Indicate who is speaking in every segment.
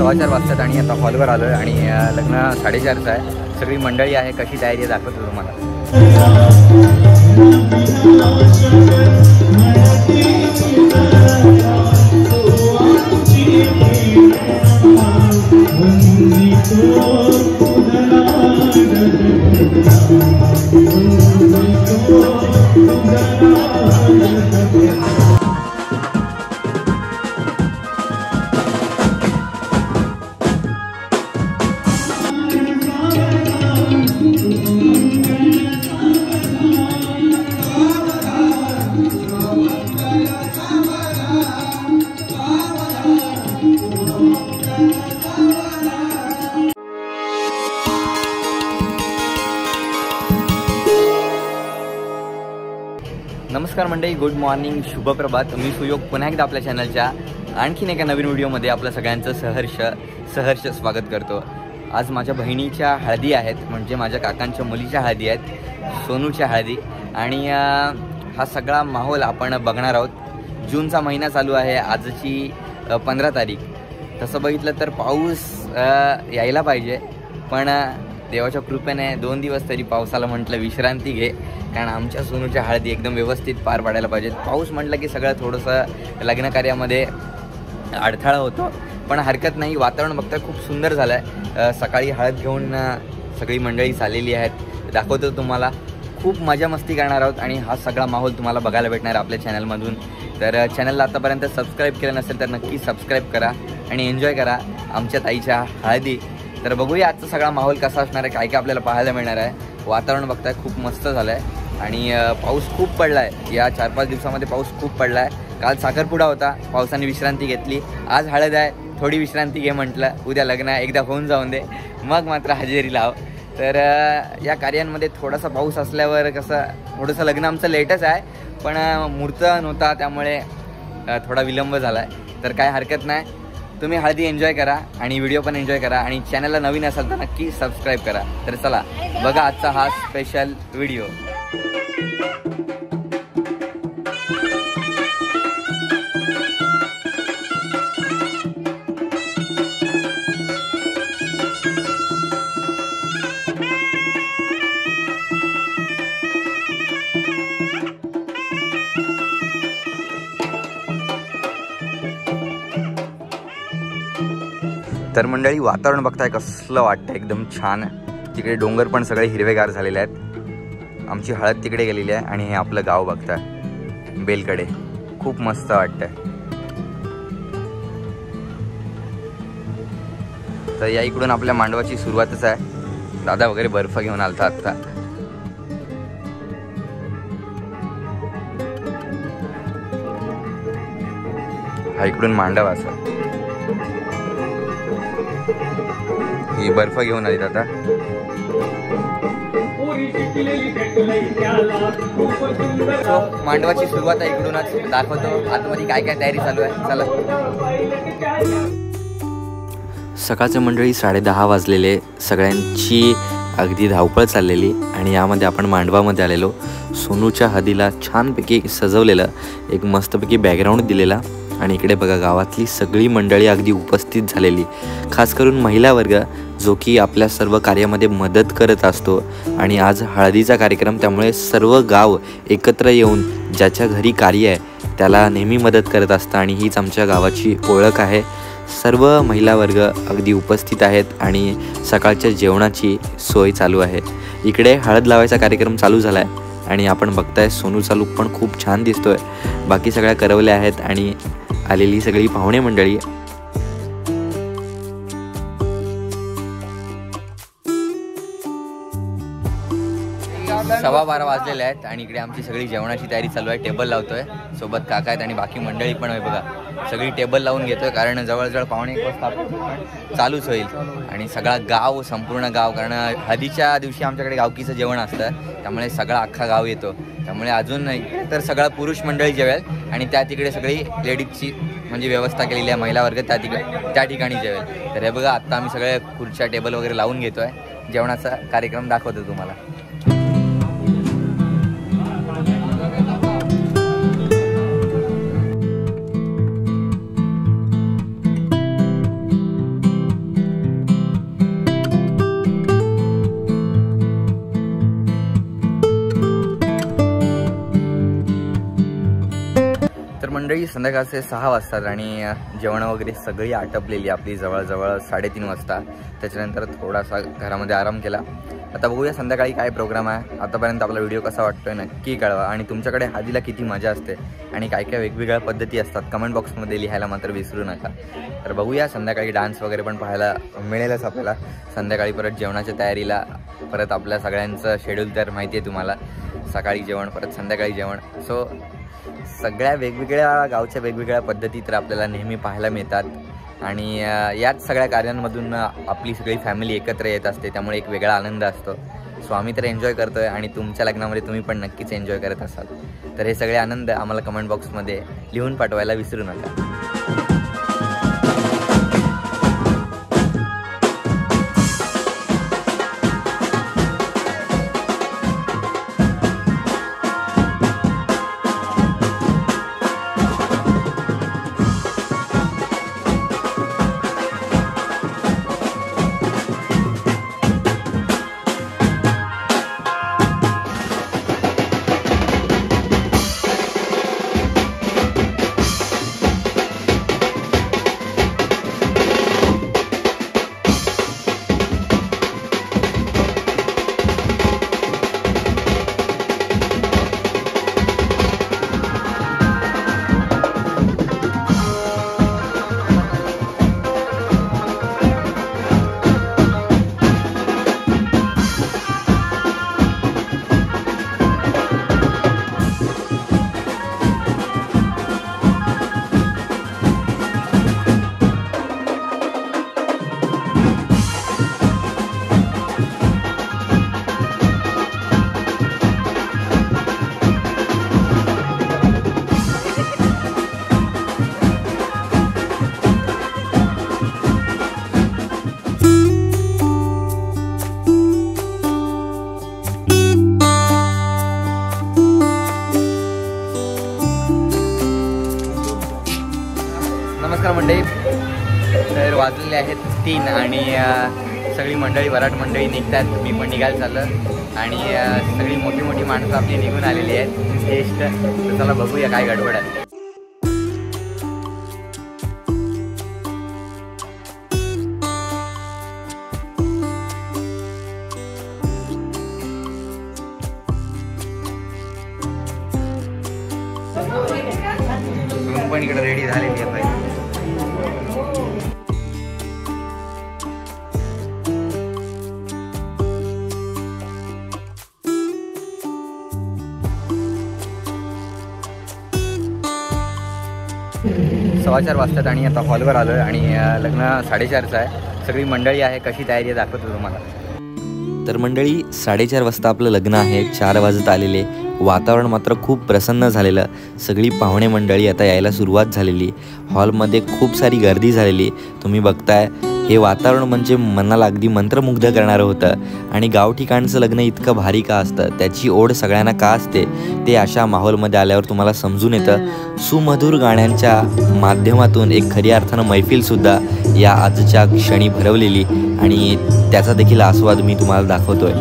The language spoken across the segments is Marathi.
Speaker 1: 4:15 वाजतात आणि आता हॉलवर आलो आहे आणि लग्न 4:30चं आहे। सगळी मंडळी आहे, कशी तयारी आहे दाखवतो तुम्हाला। नमस्कार मंडळी, गुड मॉर्निंग, शुभ प्रभात। मी सुयोग पुन्हा एकदा आपल्या चॅनलच्या आणखीन एका नवीन व्हिडिओमध्ये आपलं सगळ्यांचं सहर्ष स्वागत करतो। आज माझ्या बहिणीच्या हळदी आहेत, म्हणजे माझ्या काकांच्या मुलीच्या हळदी आहेत, सोनूच्या हळदी। आणि हा सगळा माहोल आपण बघणार आहोत। जूनचा महिना चालू आहे, आजची 15 तारीख। तसं बघितलं तर पाऊस यायला पाहिजे, पण देवाच्या कृपेने 2 दिवस तरी पावसाला म्हटलं विश्रांती घे, कारण आमच्या सोनूच्या हळदी एकदम व्यवस्थित पार पाडायला पाहिजेत। पाऊस म्हटलं की सगळं थोडंसं लग्न कार्यामध्ये अडथळा होतो, पण हरकत नाही। वातावरण बघता खूप सुंदर झालं आहे। सकाळी हळद घेऊन सगळी मंडळी चाललेली आहेत, दाखवतो तुम्हाला। खूप मजा मस्ती करणार आहोत आणि हा सगळा माहोल तुम्हाला बघायला भेटणार आपल्या चॅनलमधून। तर चॅनलला आतापर्यंत सबस्क्राईब केलं नसेल तर नक्की सबस्क्राईब करा आणि एन्जॉय करा आमच्या ताईच्या हळदी। तर बघूया आजचा सगळा माहोल कसा असणार आहे, काय काय आपल्याला पाहायला मिळणार आहे। वातावरण बघताय खूप मस्त झालं आहे आणि पाऊस खूप पडला आहे। या 4-5 दिवसामध्ये पाऊस खूप पडला आहे। काल साखरपुडा होता, पावसाने विश्रांती घेतली। आज हळद आहे, थोडी विश्रांती घे म्हटलं, उद्या लग्न आहे, एकदा होऊन जाऊन दे, मग मात्र हजेरी लाव। तर या कार्यांमध्ये थोडासा पाऊस असल्यावर कसं थोडंसं लग्न आमचं लेटच आहे, पण मुहूर्त नव्हता त्यामुळे थोडा विलंब झाला आहे। तर काय हरकत नाही, तुम्ही हळदी एन्जॉय करा आणि व्हिडिओ पण एन्जॉय करा आणि चॅनलला नवीन असाल तर नक्की सबस्क्राईब करा। तर चला बघा आजचा हा स्पेशल व्हिडिओ। तर मंडळी वातावरण बघताय कसलं वाटतं, एकदम छान। तिकडे डोंगर पण सगळे हिरवेगार झालेले आहेत। आमची हळद तिकडे गेलेली आहे आणि हे आपलं गाव बघताय बेलकडे, खूप मस्त वाटतंय। तर या इकडून आपल्या मांडवाची सुरुवातच आहे। दादा वगैरे बर्फ घेऊन आलता आता। हा इकडून मांडव असा, ही बर्फ घेऊन आली आता। मांडवाची सुरुवात आहे इकडूनच, दाखवतो आतमध्ये काय काय तयारी चालू आहे, चला।
Speaker 2: सकाळचे मंडळी 10:30 वाजलेले, सगळ्यांची अगदी धावपळ चाललेली आणि यामध्ये आपण मांडवामध्ये आलेलो। सोनूच्या हळदीला छानपैकी सजवलेलं, एक मस्तपैकी बॅकग्राऊंड दिलेला आणि इकडे बघा गावातली सगळी मंडळी अगदी उपस्थित झालेली, खास करून महिला वर्ग जो की आपल्या सर्व कार्यामध्ये मदत करत असतो। आणि आज हळदीचा कार्यक्रम, त्यामुळे सर्व गाव एकत्र येऊन ज्याच्या घरी कार्य आहे त्याला नेहमी मदत करत असतं आणि हीच आमच्या गावाची ओळख आहे। सर्व महिला वर्ग अगदी उपस्थित आहेत आणि सकाळच्या जेवणाची सोय चालू आहे। इकडे हळद लावायचा कार्यक्रम चालू झाला आहे आणि आपण बघताय सोनूचा लूक पण खूप छान दिसतोय। बाकी सगळ्या करवल्या आहेत आणि आलेली सगळी पाहुणे मंडळी।
Speaker 1: 12:15 वाजलेले आहेत आणि इकडे आमची सगळी जेवणाची तयारी चालू आहे। टेबल लावतोय, सोबत काका आहेत आणि बाकी मंडळी पण आहे बघा। सगळी टेबल लावून घेतोय, कारण जवळजवळ 1:15 वाजता चालूच होईल आणि सगळा गाव, संपूर्ण गाव, कारण हळदीच्या दिवशी आमच्याकडे गावकीचं जेवण असतं, त्यामुळे सगळा अख्खा गाव येतो। त्यामुळे अजून तर सगळा पुरुष मंडळी जेवेल आणि त्या तिकडे सगळी लेडीजची म्हणजे व्यवस्था केलेली आहे, महिला वर्ग त्या ठिकाणी जेवेल। तर हे बघा आत्ता आम्ही सगळे खुर्च्या टेबल वगैरे लावून घेतोय, जेवणाचा कार्यक्रम दाखवतो तुम्हाला। मंडळी संध्याकाळचे 6 वाजतात आणि जेवण वगैरे सगळी आटपलेली आपली जवळजवळ 3:30 वाजता. त्याच्यानंतर थोडासा घरामध्ये आराम केला. आता बघूया संध्याकाळी काय प्रोग्राम आहे. आतापर्यंत आपला व्हिडिओ कसा वाटतोय नक्की कळवा आणि तुमच्याकडे हळदीला किती मजा असते आणि काय काय वेगवेगळ्या पद्धती असतात कमेंट बॉक्समध्ये लिहायला मात्र विसरू नका. तर बघूया संध्याकाळी डान्स वगैरे पण पाहायला मिळेलच आपल्याला. संध्याकाळी परत जेवणाच्या तयारीला परत आपल्या सगळ्यांचं शेड्यूल तर माहिती आहे तुम्हाला. सकाळी जेवण परत संध्याकाळी जेवण. सो सगळ्या वेगवेगळ्या गावच्या वेगवेगळ्या पद्धती तर आपल्याला नेहमी पाहायला मिळतात आणि याच सगळ्या कार्यांमधून आपली सगळी फॅमिली एकत्र येत असते. त्यामुळे एक वेगळा आनंद असतो. सो आम्ही तर एन्जॉय करतो आहे आणि तुमच्या लग्नामध्ये तुम्ही पण नक्कीच एन्जॉय करत असाल. तर हे सगळे आनंद आम्हाला कमेंट बॉक्समध्ये लिहून पाठवायला विसरू नका. नमस्कार मंडळी. तर वाजलेले आहेत 3 आणि सगळी मंडळी वराट मंडळी निघतात. मी पण निघायला चाललं आणि सगळी मोठी मोठी माणसं आपली निघून आलेली आहेत ज्येष्ठ. तर चला बघूया काय गडबड आहे. पण इकडे रेडी झालेली आहे पाहिजे. सव्वा 4 वाजतात आणि आता हॉलवर आलोय आणि लग्न 4:30चं आहे. सगळी मंडळी आहे. कशी तयारी आहे दाखवतो तुम्हाला.
Speaker 2: तर मंडळी 4:30 वाजता आपलं लग्न आहे. 4 वाजत आलेले. वातावरण मात्र खूप प्रसन्न झालेलं. सगळी पाहुणे मंडळी आता यायला सुरुवात झालेली. हॉलमध्ये खूप सारी गर्दी झालेली. तुम्ही बघताय हे वातावरण म्हणजे मनाला अगदी मंत्रमुग्ध करणारं होतं. आणि गाव ठिकाणचं लग्न इतकं भारी का असतं, त्याची ओढ सगळ्यांना का असते ते अशा माहोलमध्ये आल्यावर तुम्हाला समजून येतं. सुमधुर गाण्यांच्या माध्यमातून एक खऱ्या अर्थानं मैफिलसुद्धा या आजच्या क्षणी भरवलेली आणि त्याचा देखील आस्वाद मी तुम्हाला दाखवतोय.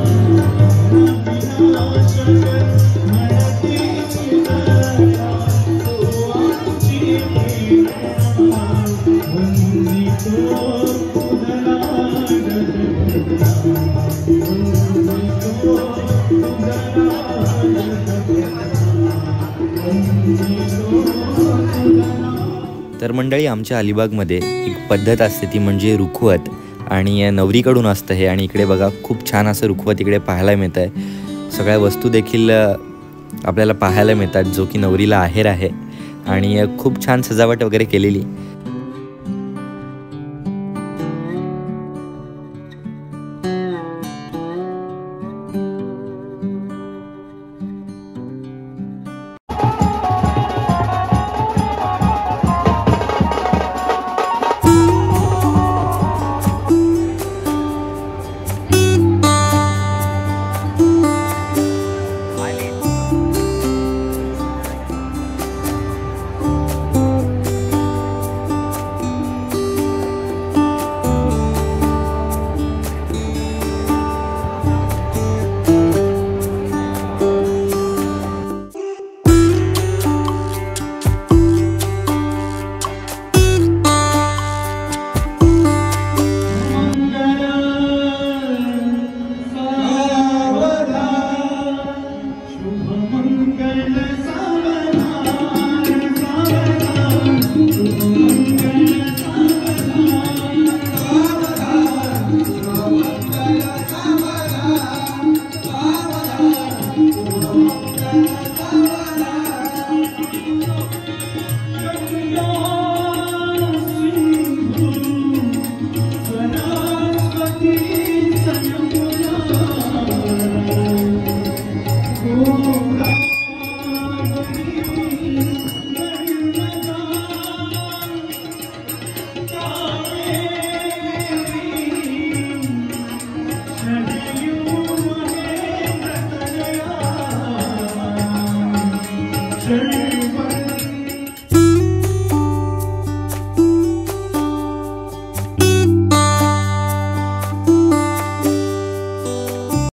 Speaker 2: तर मंडळी आमच्या अलिबागमध्ये एक पद्धत असते ती म्हणजे रुखवत आणि नवरीकडून असतं हे. आणि इकडे बघा खूप छान असं रुखवत इकडे पाहायला मिळतं आहे. सगळ्या वस्तू देखील आपल्याला पाहायला मिळतात जो की नवरीला आहेर आहे आणि खूप छान सजावट वगैरे केलेली.